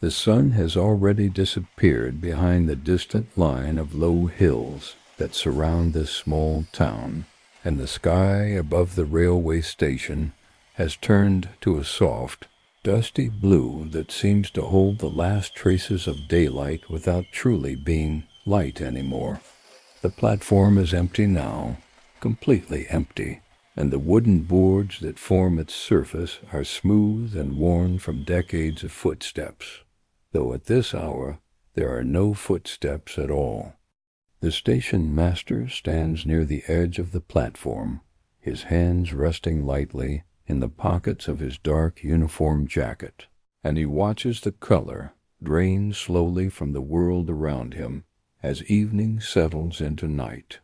The sun has already disappeared behind the distant line of low hills that surround this small town, and the sky above the railway station has turned to a soft, dusty blue that seems to hold the last traces of daylight without truly being light anymore. The platform is empty now, completely empty, and the wooden boards that form its surface are smooth and worn from decades of footsteps, though at this hour there are no footsteps at all. The station master stands near the edge of the platform, his hands resting lightly in the pockets of his dark uniform jacket, and he watches the color drain slowly from the world around him as evening settles into night.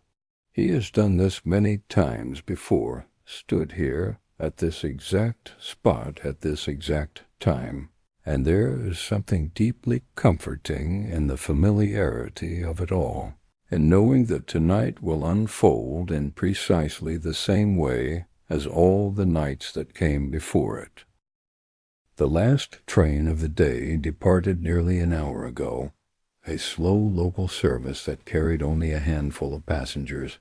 He has done this many times before, stood here at this exact spot at this exact time, and there is something deeply comforting in the familiarity of it all, and knowing that tonight will unfold in precisely the same way as all the nights that came before it. The last train of the day departed nearly an hour ago, a slow local service that carried only a handful of passengers,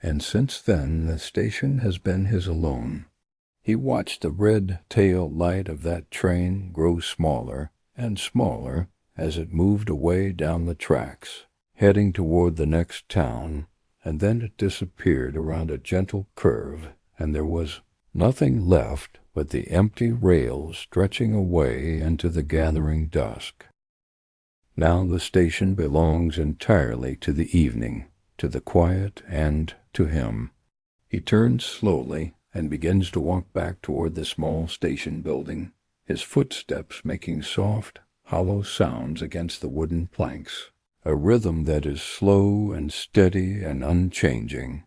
and since then the station has been his alone. He watched the red tail light of that train grow smaller and smaller as it moved away down the tracks, heading toward the next town, and then it disappeared around a gentle curve, and there was nothing left but the empty rails stretching away into the gathering dusk. Now the station belongs entirely to the evening, to the quiet, and to him. He turns slowly and begins to walk back toward the small station building, his footsteps making soft, hollow sounds against the wooden planks, a rhythm that is slow and steady and unchanging.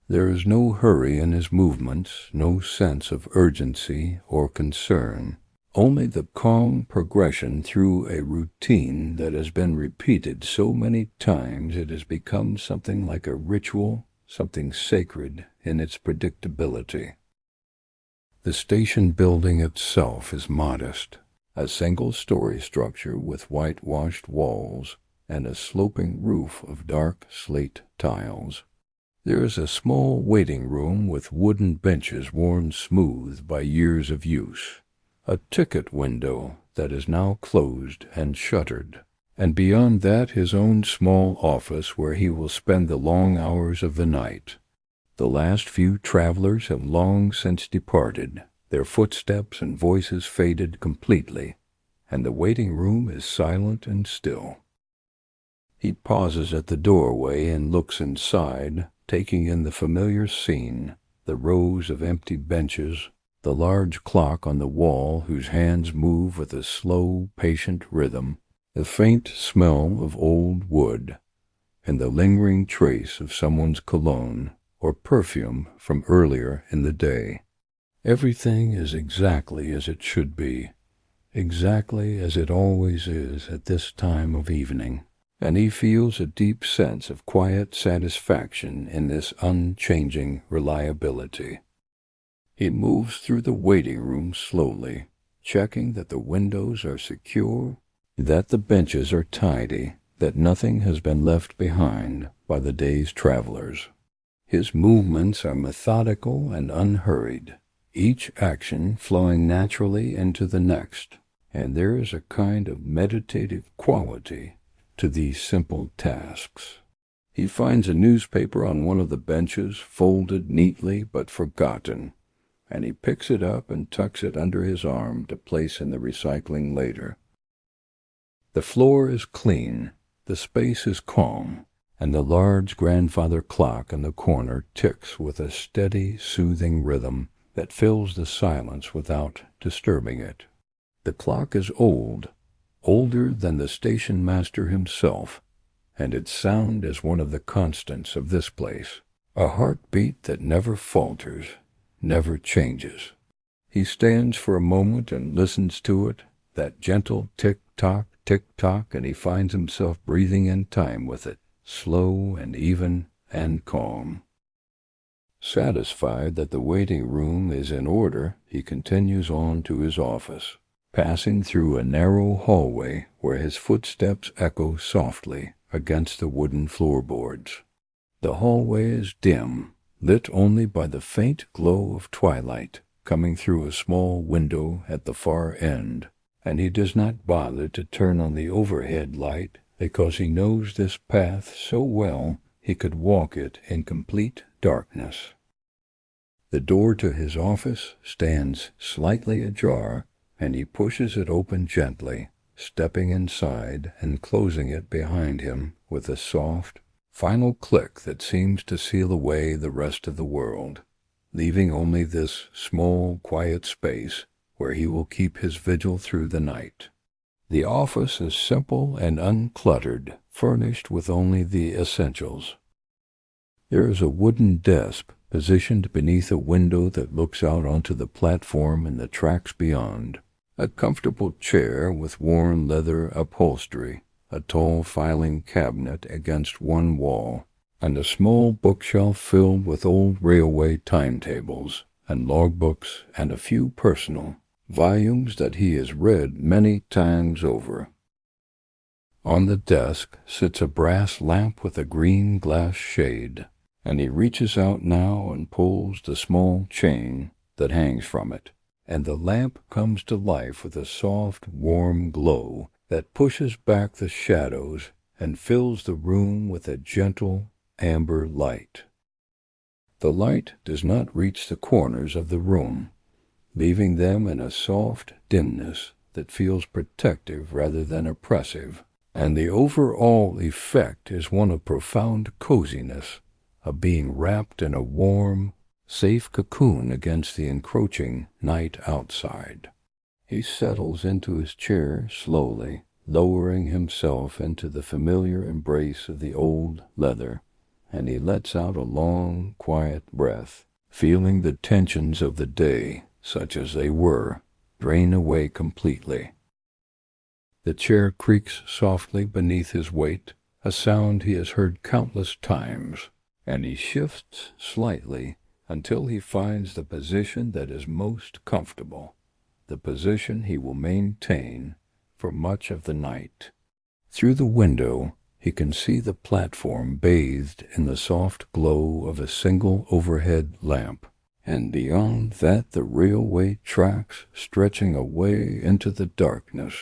There is no hurry in his movements, no sense of urgency or concern, only the calm progression through a routine that has been repeated so many times it has become something like a ritual, something sacred in its predictability. The station building itself is modest, a single-story structure with whitewashed walls and a sloping roof of dark slate tiles. There is a small waiting room with wooden benches worn smooth by years of use, a ticket window that is now closed and shuttered, and beyond that his own small office where he will spend the long hours of the night. The last few travelers have long since departed, their footsteps and voices faded completely, and the waiting room is silent and still. He pauses at the doorway and looks inside, taking in the familiar scene, the rows of empty benches, the large clock on the wall whose hands move with a slow, patient rhythm, the faint smell of old wood, and the lingering trace of someone's cologne or perfume from earlier in the day. Everything is exactly as it should be, exactly as it always is at this time of evening, and he feels a deep sense of quiet satisfaction in this unchanging reliability. He moves through the waiting room slowly, checking that the windows are secure, that the benches are tidy, that nothing has been left behind by the day's travelers. His movements are methodical and unhurried, each action flowing naturally into the next, and there is a kind of meditative quality to these simple tasks. He finds a newspaper on one of the benches, folded neatly but forgotten, and he picks it up and tucks it under his arm to place in the recycling later. The floor is clean, the space is calm, and the large grandfather clock in the corner ticks with a steady, soothing rhythm that fills the silence without disturbing it. The clock is old, older than the station master himself, and its sound is one of the constants of this place, a heartbeat that never falters, never changes. He stands for a moment and listens to it, that gentle tick-tock, tick-tock, and he finds himself breathing in time with it, slow and even and calm. Satisfied that the waiting room is in order, he continues on to his office, passing through a narrow hallway where his footsteps echo softly against the wooden floorboards. The hallway is dim, lit only by the faint glow of twilight coming through a small window at the far end, and he does not bother to turn on the overhead light because he knows this path so well he could walk it in complete darkness. The door to his office stands slightly ajar, and he pushes it open gently, stepping inside and closing it behind him with a soft, final click that seems to seal away the rest of the world, leaving only this small, quiet space where he will keep his vigil through the night. The office is simple and uncluttered, furnished with only the essentials. There is a wooden desk positioned beneath a window that looks out onto the platform and the tracks beyond, a comfortable chair with worn leather upholstery, a tall filing cabinet against one wall, and a small bookshelf filled with old railway timetables and logbooks and a few personal volumes that he has read many times over. On the desk sits a brass lamp with a green glass shade, and he reaches out now and pulls the small chain that hangs from it, and the lamp comes to life with a soft, warm glow that pushes back the shadows and fills the room with a gentle amber light. The light does not reach the corners of the room, leaving them in a soft dimness that feels protective rather than oppressive, and the overall effect is one of profound coziness, of being wrapped in a warm, safe cocoon against the encroaching night outside. He settles into his chair slowly, lowering himself into the familiar embrace of the old leather, and he lets out a long, quiet breath, feeling the tensions of the day, such as they were, drain away completely. The chair creaks softly beneath his weight, a sound he has heard countless times, and he shifts slightly until he finds the position that is most comfortable, the position he will maintain for much of the night. Through the window, he can see the platform bathed in the soft glow of a single overhead lamp, and beyond that the railway tracks stretching away into the darkness,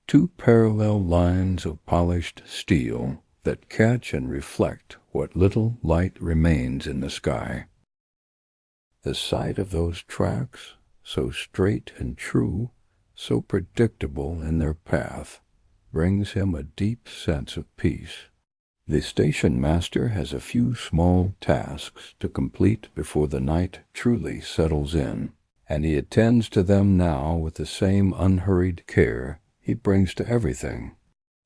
two parallel lines of polished steel that catch and reflect what little light remains in the sky. The sight of those tracks, so straight and true, so predictable in their path, brings him a deep sense of peace. The station master has a few small tasks to complete before the night truly settles in, and he attends to them now with the same unhurried care he brings to everything.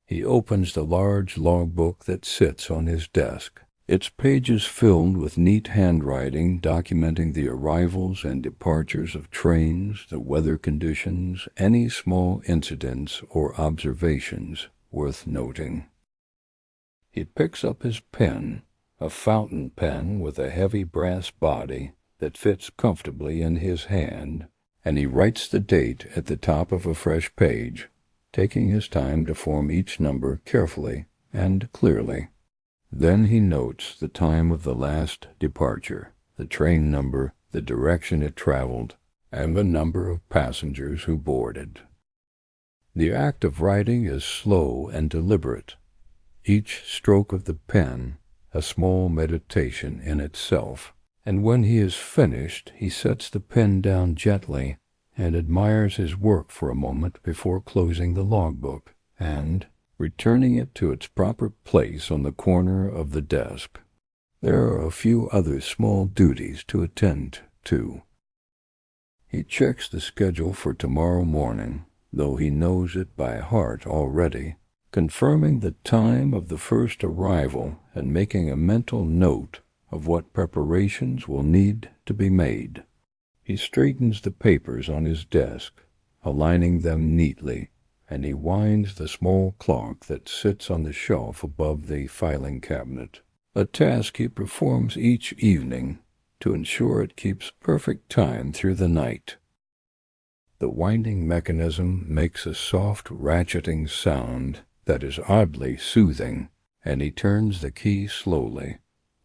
He opens the large logbook that sits on his desk, its pages filled with neat handwriting documenting the arrivals and departures of trains, the weather conditions, any small incidents or observations worth noting. He picks up his pen, a fountain pen with a heavy brass body that fits comfortably in his hand, and he writes the date at the top of a fresh page, taking his time to form each number carefully and clearly. Then he notes the time of the last departure, the train number, the direction it traveled, and the number of passengers who boarded. The act of writing is slow and deliberate, each stroke of the pen a small meditation in itself, and when he is finished he sets the pen down gently and admires his work for a moment before closing the logbook and returning it to its proper place on the corner of the desk. There are a few other small duties to attend to. He checks the schedule for tomorrow morning, though he knows it by heart already, confirming the time of the first arrival and making a mental note of what preparations will need to be made. He straightens the papers on his desk, aligning them neatly, and he winds the small clock that sits on the shelf above the filing cabinet, a task he performs each evening to ensure it keeps perfect time through the night. The winding mechanism makes a soft ratcheting sound that is oddly soothing, and he turns the key slowly,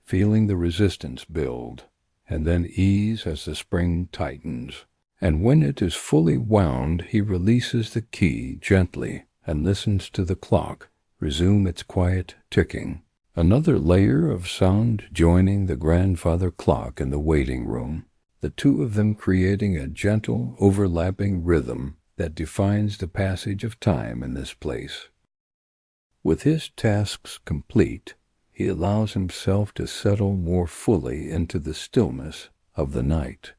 feeling the resistance build, and then ease as the spring tightens. And when it is fully wound, he releases the key gently and listens to the clock resume its quiet ticking. Another layer of sound joining the grandfather clock in the waiting room, the two of them creating a gentle, overlapping rhythm that defines the passage of time in this place. With his tasks complete, he allows himself to settle more fully into the stillness of the night.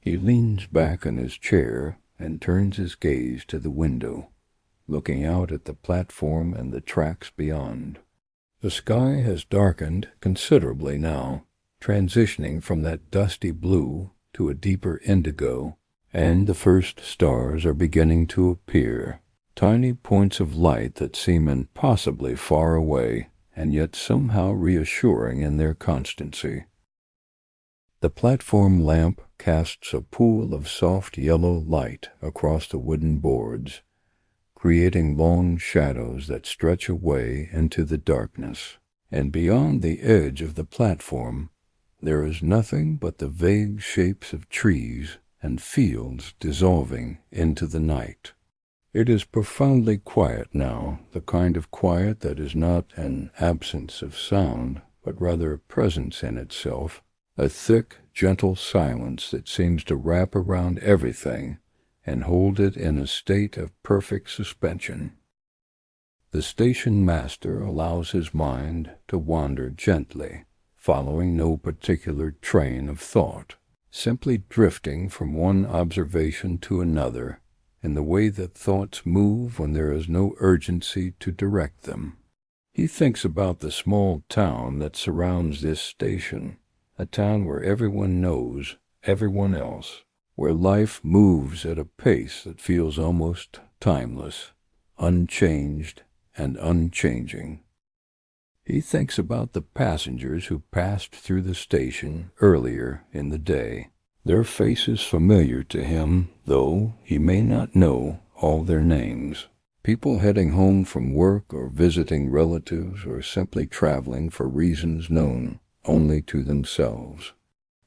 He leans back in his chair and turns his gaze to the window, looking out at the platform and the tracks beyond. The sky has darkened considerably now, transitioning from that dusty blue to a deeper indigo, and the first stars are beginning to appear, tiny points of light that seem impossibly far away and yet somehow reassuring in their constancy. The platform lamp casts a pool of soft yellow light across the wooden boards, creating long shadows that stretch away into the darkness, and beyond the edge of the platform there is nothing but the vague shapes of trees and fields dissolving into the night. It is profoundly quiet now, the kind of quiet that is not an absence of sound, but rather a presence in itself, a thick, gentle silence that seems to wrap around everything and hold it in a state of perfect suspension. The station master allows his mind to wander gently, following no particular train of thought, simply drifting from one observation to another in the way that thoughts move when there is no urgency to direct them. He thinks about the small town that surrounds this station, a town where everyone knows everyone else, where life moves at a pace that feels almost timeless, unchanged and unchanging. He thinks about the passengers who passed through the station earlier in the day, their faces familiar to him, though he may not know all their names. People heading home from work or visiting relatives or simply traveling for reasons known only to themselves.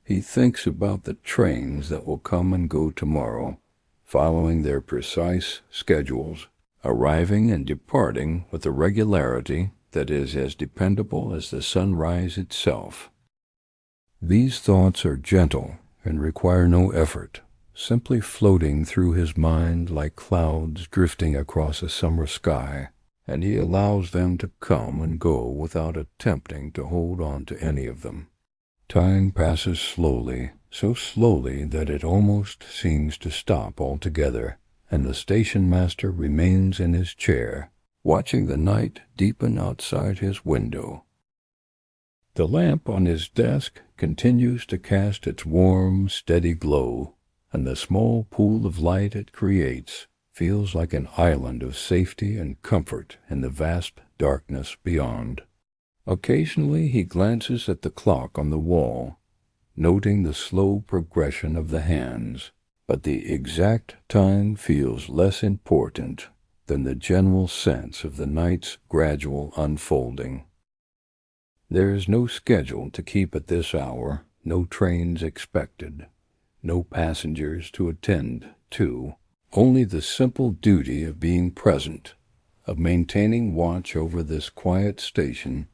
He thinks about the trains that will come and go tomorrow, following their precise schedules, arriving and departing with a regularity that is as dependable as the sunrise itself. These thoughts are gentle and require no effort, simply floating through his mind like clouds drifting across a summer sky, and he allows them to come and go without attempting to hold on to any of them. Time passes slowly, so slowly that it almost seems to stop altogether, and the station master remains in his chair, watching the night deepen outside his window. The lamp on his desk continues to cast its warm, steady glow, and the small pool of light it creates feels like an island of safety and comfort in the vast darkness beyond. Occasionally he glances at the clock on the wall, noting the slow progression of the hands, but the exact time feels less important than the general sense of the night's gradual unfolding. There is no schedule to keep at this hour, no trains expected, no passengers to attend to, only the simple duty of being present, of maintaining watch over this quiet station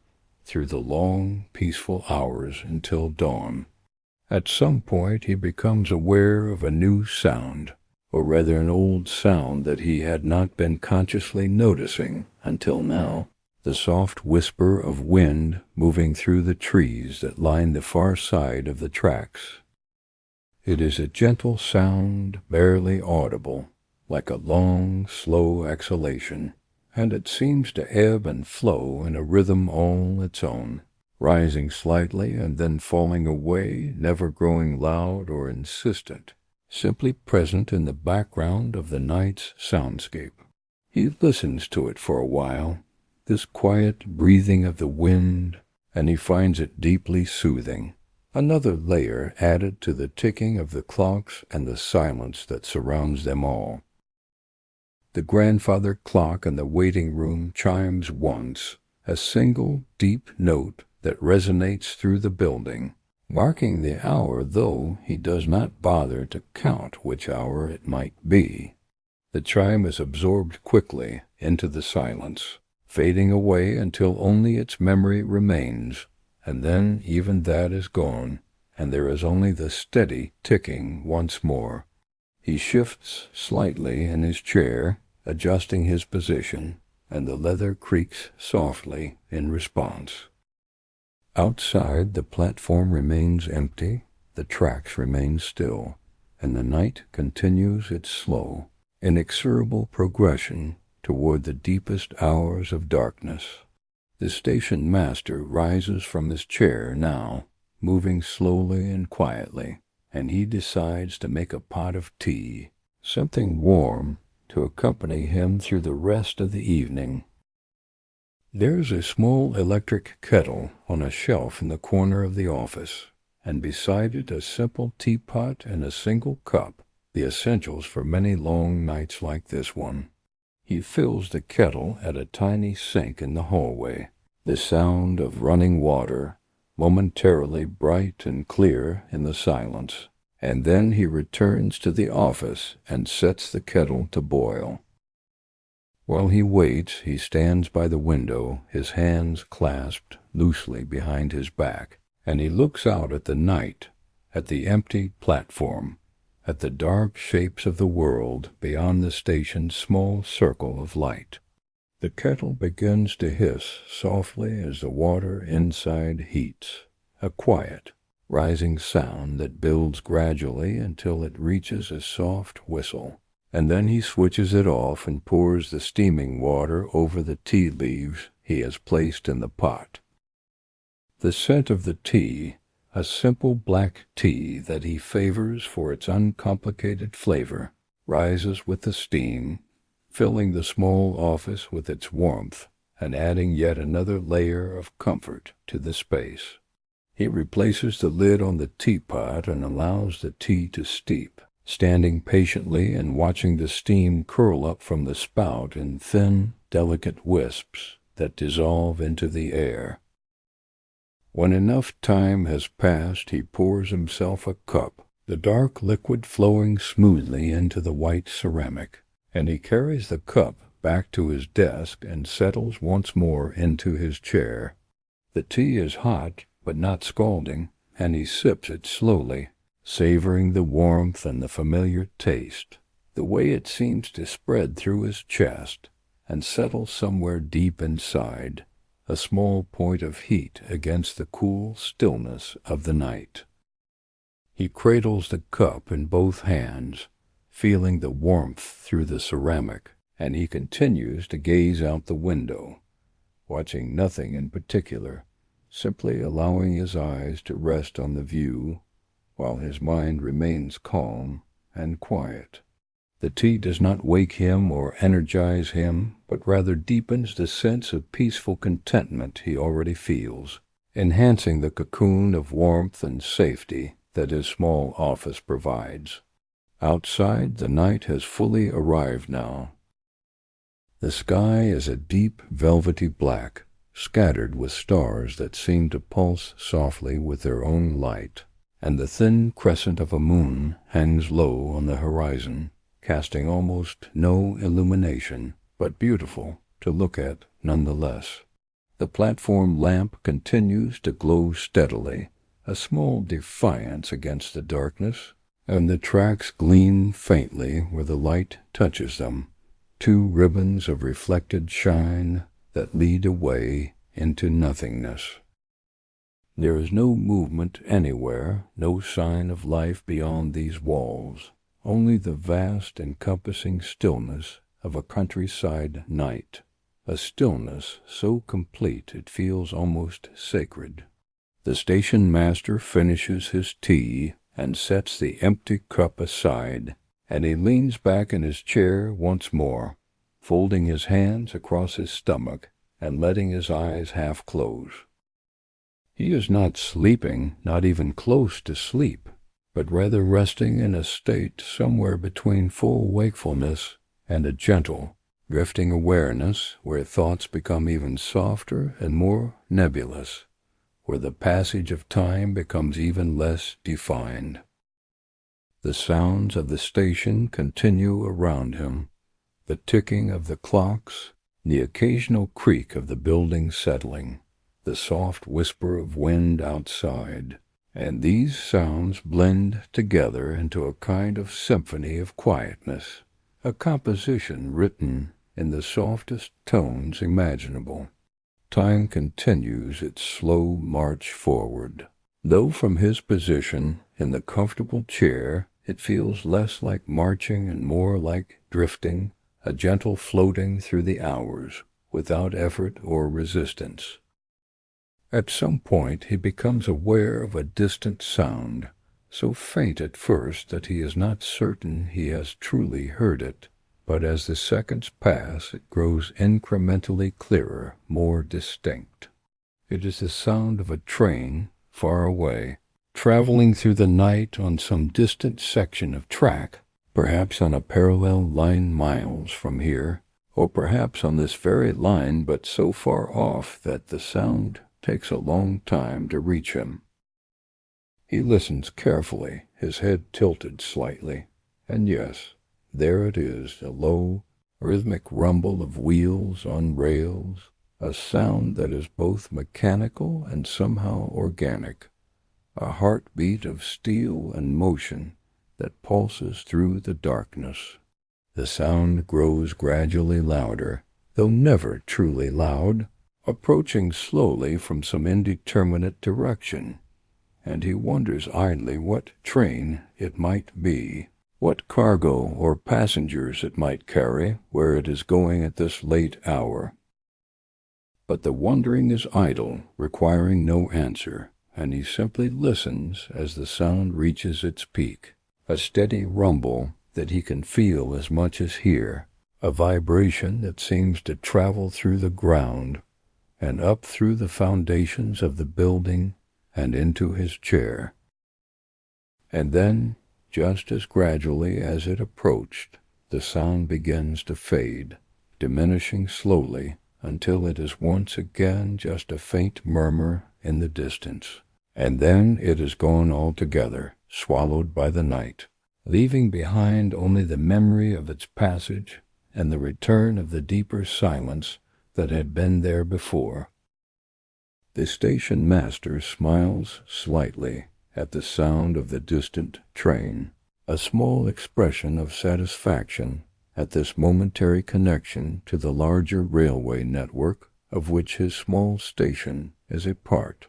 through the long, peaceful hours until dawn. At some point he becomes aware of a new sound, or rather an old sound that he had not been consciously noticing until now, the soft whisper of wind moving through the trees that line the far side of the tracks. It is a gentle sound, barely audible, like a long, slow exhalation, and it seems to ebb and flow in a rhythm all its own, rising slightly and then falling away, never growing loud or insistent, simply present in the background of the night's soundscape. He listens to it for a while, this quiet breathing of the wind, and he finds it deeply soothing, another layer added to the ticking of the clocks and the silence that surrounds them all. The grandfather clock in the waiting room chimes once, a single deep note that resonates through the building, marking the hour, though he does not bother to count which hour it might be. The chime is absorbed quickly into the silence, fading away until only its memory remains, and then even that is gone, and there is only the steady ticking once more. He shifts slightly in his chair, adjusting his position, and the leather creaks softly in response. Outside, the platform remains empty, the tracks remain still, and the night continues its slow, inexorable progression toward the deepest hours of darkness. The station master rises from his chair now, moving slowly and quietly, and he decides to make a pot of tea, something warm, to accompany him through the rest of the evening. There's a small electric kettle on a shelf in the corner of the office, and beside it a simple teapot and a single cup, the essentials for many long nights like this one. He fills the kettle at a tiny sink in the hallway, the sound of running water, momentarily bright and clear in the silence, and then he returns to the office and sets the kettle to boil. While he waits, he stands by the window, his hands clasped loosely behind his back, and he looks out at the night, at the empty platform, at the dark shapes of the world beyond the station's small circle of light. The kettle begins to hiss softly as the water inside heats, a quiet, rising sound that builds gradually until it reaches a soft whistle, and then he switches it off and pours the steaming water over the tea leaves he has placed in the pot. The scent of the tea, a simple black tea that he favors for its uncomplicated flavor, rises with the steam, filling the small office with its warmth and adding yet another layer of comfort to the space. He replaces the lid on the teapot and allows the tea to steep, standing patiently and watching the steam curl up from the spout in thin, delicate wisps that dissolve into the air. When enough time has passed, he pours himself a cup, the dark liquid flowing smoothly into the white ceramic, and he carries the cup back to his desk and settles once more into his chair. The tea is hot, but not scalding, and he sips it slowly, savoring the warmth and the familiar taste, the way it seems to spread through his chest and settle somewhere deep inside, a small point of heat against the cool stillness of the night. He cradles the cup in both hands, feeling the warmth through the ceramic, and he continues to gaze out the window, watching nothing in particular, simply allowing his eyes to rest on the view, while his mind remains calm and quiet. The tea does not wake him or energize him, but rather deepens the sense of peaceful contentment he already feels, enhancing the cocoon of warmth and safety that his small office provides. Outside, the night has fully arrived now. The sky is a deep, velvety black, scattered with stars that seem to pulse softly with their own light, and the thin crescent of a moon hangs low on the horizon, casting almost no illumination, but beautiful to look at nonetheless. The platform lamp continues to glow steadily, a small defiance against the darkness, and the tracks gleam faintly where the light touches them, two ribbons of reflected shine that lead away into nothingness. There is no movement anywhere, no sign of life beyond these walls, only the vast encompassing stillness of a countryside night, a stillness so complete it feels almost sacred. The station master finishes his tea and sets the empty cup aside, and he leans back in his chair once more, folding his hands across his stomach and letting his eyes half close. He is not sleeping, not even close to sleep, but rather resting in a state somewhere between full wakefulness and a gentle, drifting awareness where thoughts become even softer and more nebulous, where the passage of time becomes even less defined. The sounds of the station continue around him, the ticking of the clocks, the occasional creak of the building settling, the soft whisper of wind outside, and these sounds blend together into a kind of symphony of quietness, a composition written in the softest tones imaginable. Time continues its slow march forward, though from his position in the comfortable chair it feels less like marching and more like drifting, a gentle floating through the hours, without effort or resistance. At some point he becomes aware of a distant sound, so faint at first that he is not certain he has truly heard it, but as the seconds pass it grows incrementally clearer, more distinct. It is the sound of a train, far away, traveling through the night on some distant section of track, perhaps on a parallel line miles from here, or perhaps on this very line but so far off that the sound takes a long time to reach him. He listens carefully, his head tilted slightly, and yes, there it is, a low, rhythmic rumble of wheels on rails, a sound that is both mechanical and somehow organic, a heartbeat of steel and motion that pulses through the darkness. The sound grows gradually louder, though never truly loud, approaching slowly from some indeterminate direction, and he wonders idly what train it might be, what cargo or passengers it might carry, where it is going at this late hour. But the wondering is idle, requiring no answer, and he simply listens as the sound reaches its peak, a steady rumble that he can feel as much as hear, a vibration that seems to travel through the ground and up through the foundations of the building and into his chair. And then, just as gradually as it approached, the sound begins to fade, diminishing slowly until it is once again just a faint murmur in the distance, and then it is gone altogether, swallowed by the night, leaving behind only the memory of its passage and the return of the deeper silence that had been there before. The station master smiles slightly at the sound of the distant train, a small expression of satisfaction at this momentary connection to the larger railway network of which his small station is a part.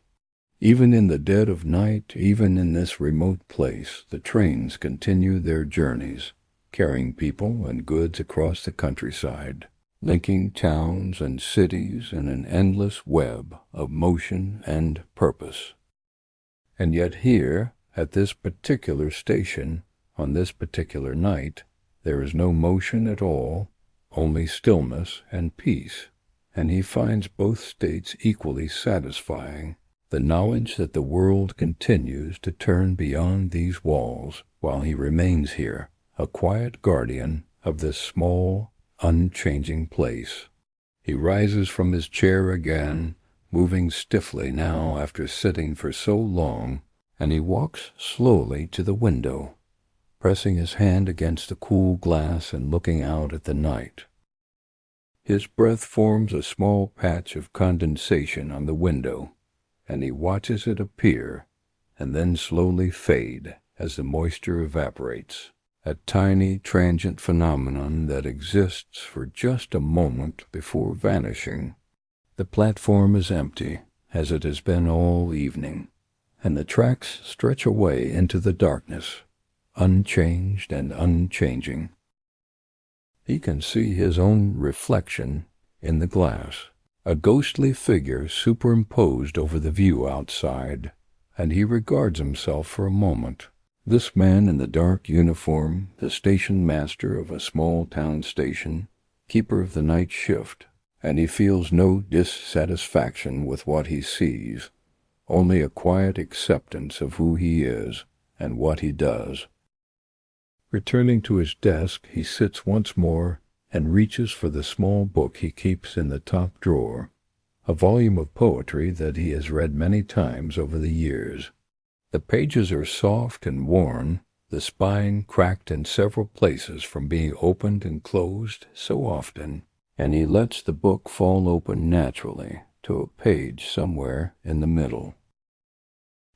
Even in the dead of night, even in this remote place, the trains continue their journeys, carrying people and goods across the countryside, linking towns and cities in an endless web of motion and purpose. And yet here, at this particular station, on this particular night, there is no motion at all, only stillness and peace, and he finds both states equally satisfying. The knowledge that the world continues to turn beyond these walls while he remains here, a quiet guardian of this small, unchanging place. He rises from his chair again, moving stiffly now after sitting for so long, and he walks slowly to the window, pressing his hand against the cool glass and looking out at the night. His breath forms a small patch of condensation on the window, and he watches it appear and then slowly fade as the moisture evaporates, a tiny transient phenomenon that exists for just a moment before vanishing. The platform is empty, as it has been all evening, and the tracks stretch away into the darkness, unchanged and unchanging. He can see his own reflection in the glass, a ghostly figure superimposed over the view outside, and he regards himself for a moment. This man in the dark uniform, the station master of a small town station, keeper of the night shift, and he feels no dissatisfaction with what he sees. only a quiet acceptance of who he is and what he does. Returning to his desk, he sits once more and reaches for the small book he keeps in the top drawer, a volume of poetry that he has read many times over the years. The pages are soft and worn, the spine cracked in several places from being opened and closed so often, and he lets the book fall open naturally to a page somewhere in the middle.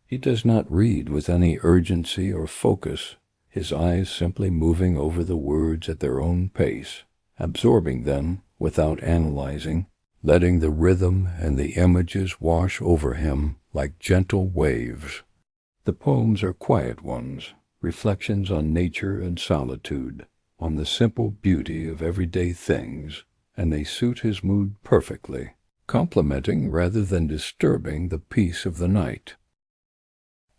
He does not read with any urgency or focus, his eyes simply moving over the words at their own pace, absorbing them without analyzing, letting the rhythm and the images wash over him like gentle waves. The poems are quiet ones, reflections on nature and solitude, on the simple beauty of everyday things, and they suit his mood perfectly, complementing rather than disturbing the peace of the night.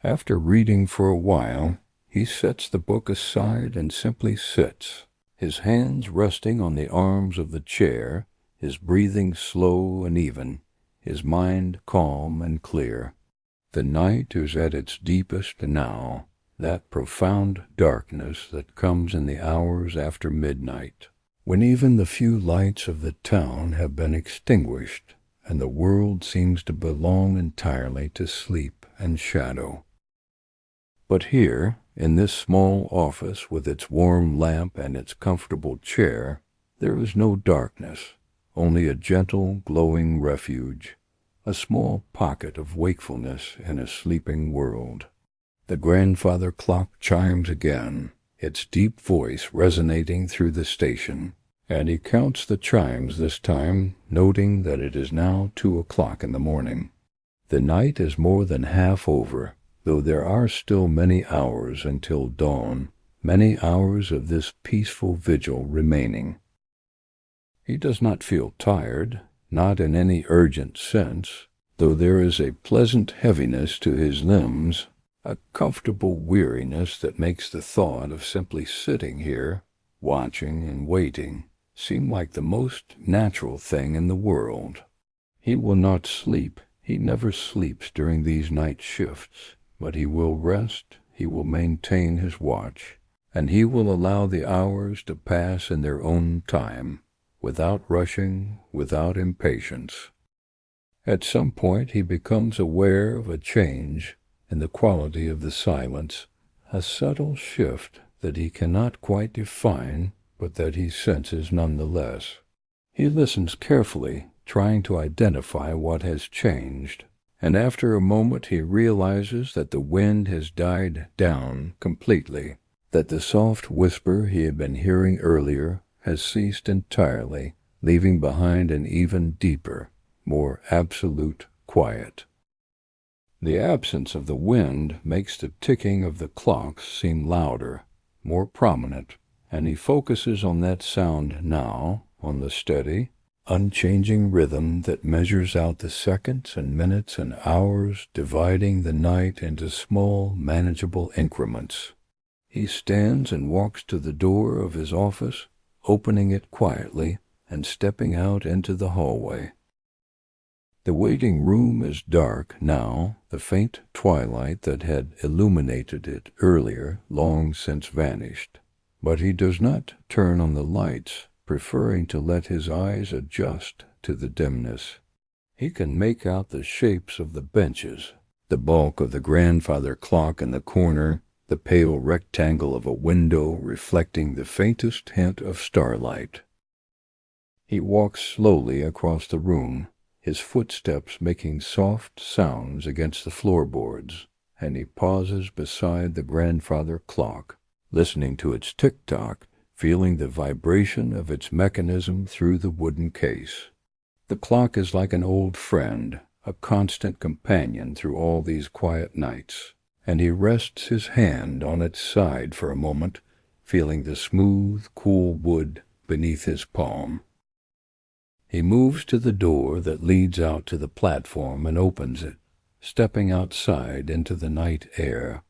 After reading for a while, he sets the book aside and simply sits, his hands resting on the arms of the chair, his breathing slow and even, his mind calm and clear. The night is at its deepest now, that profound darkness that comes in the hours after midnight, when even the few lights of the town have been extinguished, and the world seems to belong entirely to sleep and shadow. But here, in this small office with its warm lamp and its comfortable chair, there is no darkness, only a gentle, glowing refuge, a small pocket of wakefulness in a sleeping world. The grandfather clock chimes again, its deep voice resonating through the station, and he counts the chimes this time, noting that it is now 2:00 in the morning. The night is more than half over, though there are still many hours until dawn, many hours of this peaceful vigil remaining. He does not feel tired, not in any urgent sense, though there is a pleasant heaviness to his limbs, a comfortable weariness that makes the thought of simply sitting here, watching and waiting, seem like the most natural thing in the world. He will not sleep. He never sleeps during these night shifts, but he will rest, he will maintain his watch, and he will allow the hours to pass in their own time, without rushing, without impatience. At some point he becomes aware of a change in the quality of the silence, a subtle shift that he cannot quite define, but that he senses nonetheless. He listens carefully, trying to identify what has changed, and after a moment he realizes that the wind has died down completely, that the soft whisper he had been hearing earlier has ceased entirely, leaving behind an even deeper, more absolute quiet. The absence of the wind makes the ticking of the clocks seem louder, more prominent, and he focuses on that sound now, on the steady, unchanging rhythm that measures out the seconds and minutes and hours, dividing the night into small, manageable increments. He stands and walks to the door of his office, opening it quietly and stepping out into the hallway. The waiting room is dark now, the faint twilight that had illuminated it earlier long since vanished, but he does not turn on the lights, preferring to let his eyes adjust to the dimness. He can make out the shapes of the benches, the bulk of the grandfather clock in the corner, the pale rectangle of a window reflecting the faintest hint of starlight. He walks slowly across the room, his footsteps making soft sounds against the floorboards, and he pauses beside the grandfather clock, listening to its tick-tock, feeling the vibration of its mechanism through the wooden case. The clock is like an old friend, a constant companion through all these quiet nights, and he rests his hand on its side for a moment, feeling the smooth, cool wood beneath his palm. He moves to the door that leads out to the platform and opens it, stepping outside into the night air.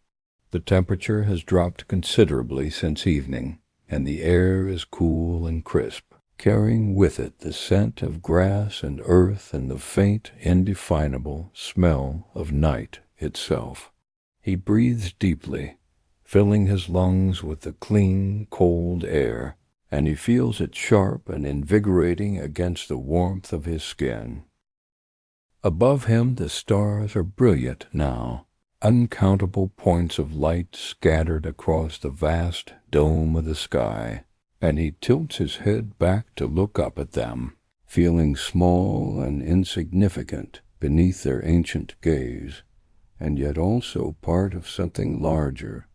The temperature has dropped considerably since evening, and the air is cool and crisp, carrying with it the scent of grass and earth and the faint, indefinable smell of night itself. He breathes deeply, filling his lungs with the clean, cold air, and he feels it sharp and invigorating against the warmth of his skin. Above him the stars are brilliant now, uncountable points of light scattered across the vast dome of the sky, and he tilts his head back to look up at them, feeling small and insignificant beneath their ancient gaze, and yet also part of something larger,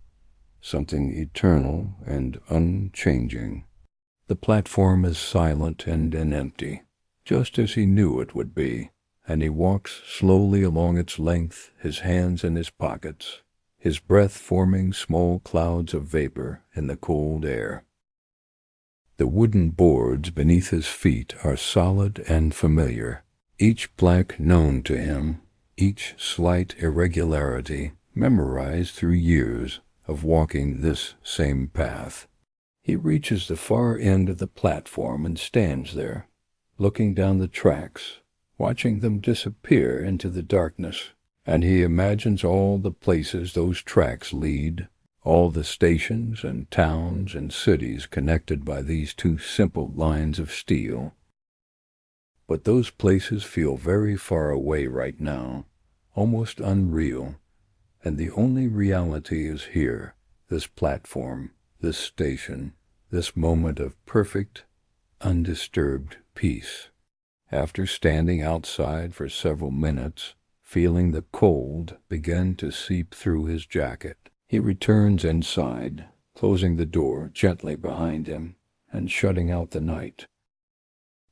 something eternal and unchanging. The platform is silent and empty, just as he knew it would be, and he walks slowly along its length, his hands in his pockets, his breath forming small clouds of vapor in the cold air. The wooden boards beneath his feet are solid and familiar, each plank known to him, each slight irregularity memorized through years of walking this same path. He reaches the far end of the platform and stands there, looking down the tracks, watching them disappear into the darkness, and he imagines all the places those tracks lead, all the stations and towns and cities connected by these two simple lines of steel. But those places feel very far away right now, almost unreal, and the only reality is here, this platform, this station, this moment of perfect, undisturbed peace. After standing outside for several minutes, feeling the cold begin to seep through his jacket, he returns inside, closing the door gently behind him and shutting out the night.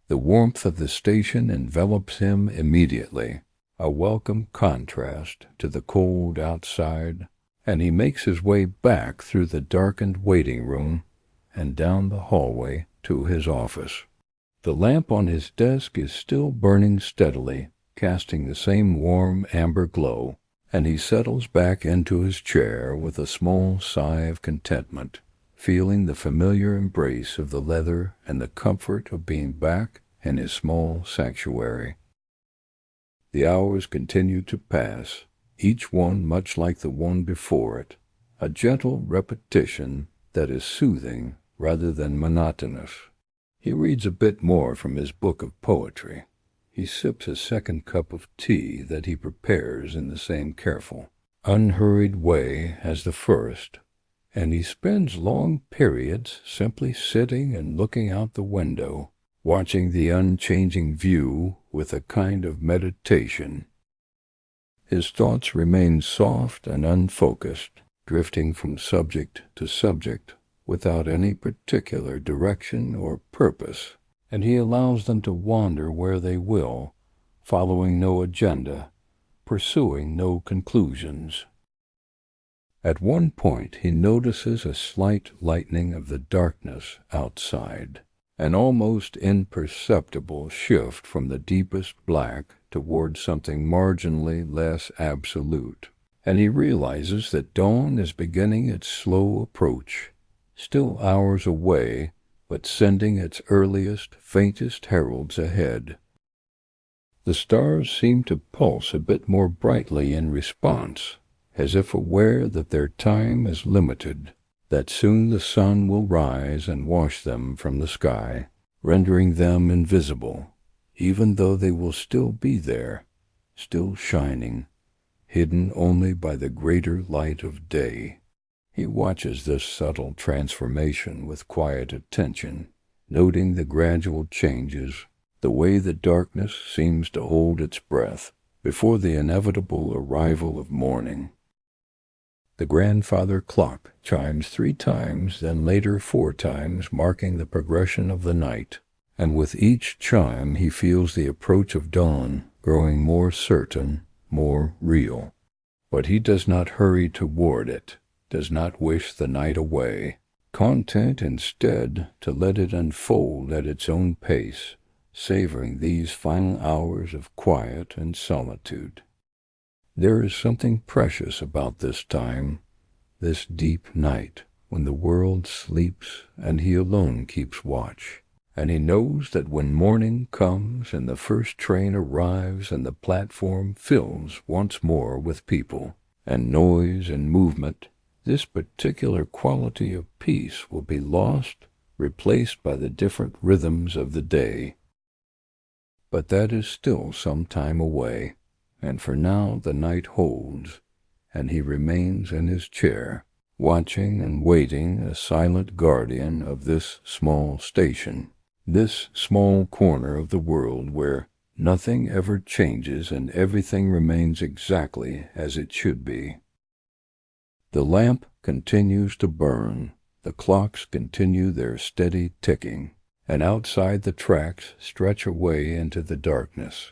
The warmth of the station envelops him immediately, a welcome contrast to the cold outside, and he makes his way back through the darkened waiting room and down the hallway to his office. The lamp on his desk is still burning steadily, casting the same warm amber glow, and he settles back into his chair with a small sigh of contentment, feeling the familiar embrace of the leather and the comfort of being back in his small sanctuary. The hours continue to pass, each one much like the one before it, a gentle repetition that is soothing rather than monotonous. He reads a bit more from his book of poetry. He sips a second cup of tea that he prepares in the same careful, unhurried way as the first, and he spends long periods simply sitting and looking out the window, watching the unchanging view with a kind of meditation. His thoughts remain soft and unfocused, drifting from subject to subject, without any particular direction or purpose, and he allows them to wander where they will, following no agenda, pursuing no conclusions. At one point he notices a slight lightening of the darkness outside, an almost imperceptible shift from the deepest black toward something marginally less absolute, and he realizes that dawn is beginning its slow approach, still hours away, but sending its earliest, faintest heralds ahead. The stars seem to pulse a bit more brightly in response, as if aware that their time is limited, that soon the sun will rise and wash them from the sky, rendering them invisible, even though they will still be there, still shining, hidden only by the greater light of day. He watches this subtle transformation with quiet attention, noting the gradual changes, the way the darkness seems to hold its breath before the inevitable arrival of morning. The grandfather clock chimes 3 times, then later 4 times, marking the progression of the night, and with each chime he feels the approach of dawn growing more certain, more real. But he does not hurry toward it, does not wish the night away, content instead to let it unfold at its own pace, savoring these final hours of quiet and solitude. There is something precious about this time, this deep night, when the world sleeps and he alone keeps watch, and he knows that when morning comes and the first train arrives and the platform fills once more with people and noise and movement, this particular quality of peace will be lost, replaced by the different rhythms of the day. But that is still some time away, and for now the night holds, and he remains in his chair, watching and waiting, a silent guardian of this small station, this small corner of the world where nothing ever changes and everything remains exactly as it should be. The lamp continues to burn, the clocks continue their steady ticking, and outside the tracks stretch away into the darkness,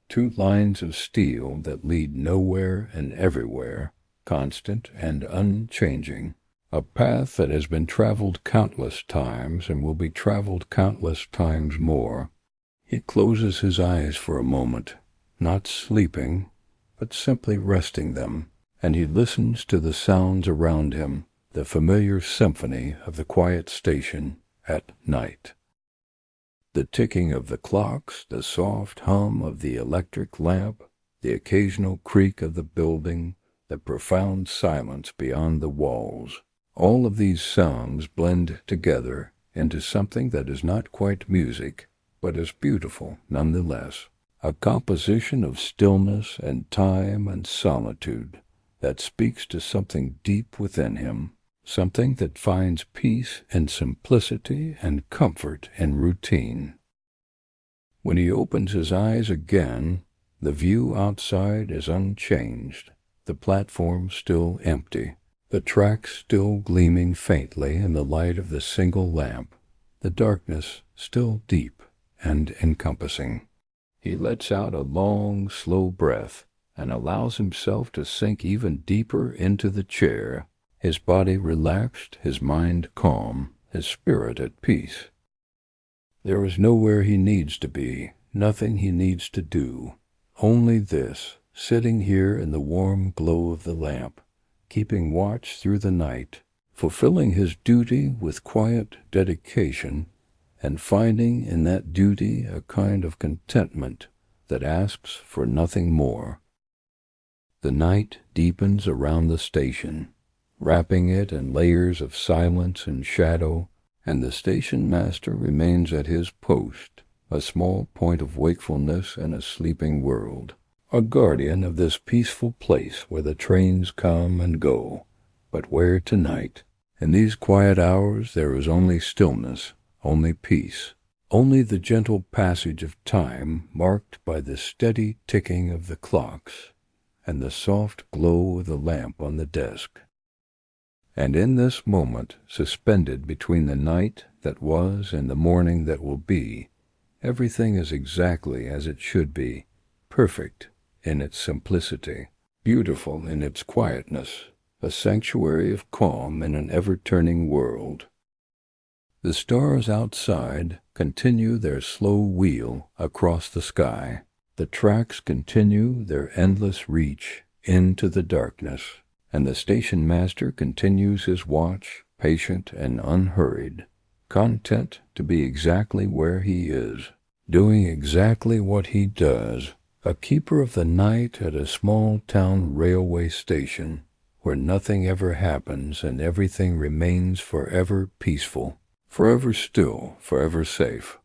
two lines of steel that lead nowhere and everywhere, constant and unchanging, a path that has been traveled countless times and will be traveled countless times more. He closes his eyes for a moment, not sleeping, but simply resting them, and he listens to the sounds around him, the familiar symphony of the quiet station at night. The ticking of the clocks, the soft hum of the electric lamp, the occasional creak of the building, the profound silence beyond the walls, all of these sounds blend together into something that is not quite music, but is beautiful nonetheless, a composition of stillness and time and solitude that speaks to something deep within him, something that finds peace in simplicity and comfort in routine. When he opens his eyes again, the view outside is unchanged, the platform still empty, the tracks still gleaming faintly in the light of the single lamp, the darkness still deep and encompassing. He lets out a long, slow breath and allows himself to sink even deeper into the chair, his body relaxed, his mind calm, his spirit at peace. There is nowhere he needs to be, nothing he needs to do, only this, sitting here in the warm glow of the lamp, keeping watch through the night, fulfilling his duty with quiet dedication, and finding in that duty a kind of contentment that asks for nothing more. The night deepens around the station, wrapping it in layers of silence and shadow, and the station master remains at his post, a small point of wakefulness in a sleeping world, a guardian of this peaceful place where the trains come and go, but where tonight, in these quiet hours, there is only stillness, only peace, only the gentle passage of time marked by the steady ticking of the clocks and the soft glow of the lamp on the desk. And in this moment, suspended between the night that was and the morning that will be, everything is exactly as it should be, perfect in its simplicity, beautiful in its quietness, a sanctuary of calm in an ever-turning world. The stars outside continue their slow wheel across the sky. The tracks continue their endless reach into the darkness, and the station master continues his watch, patient and unhurried, content to be exactly where he is, doing exactly what he does, a keeper of the night at a small-town railway station, where nothing ever happens and everything remains forever peaceful, forever still, forever safe.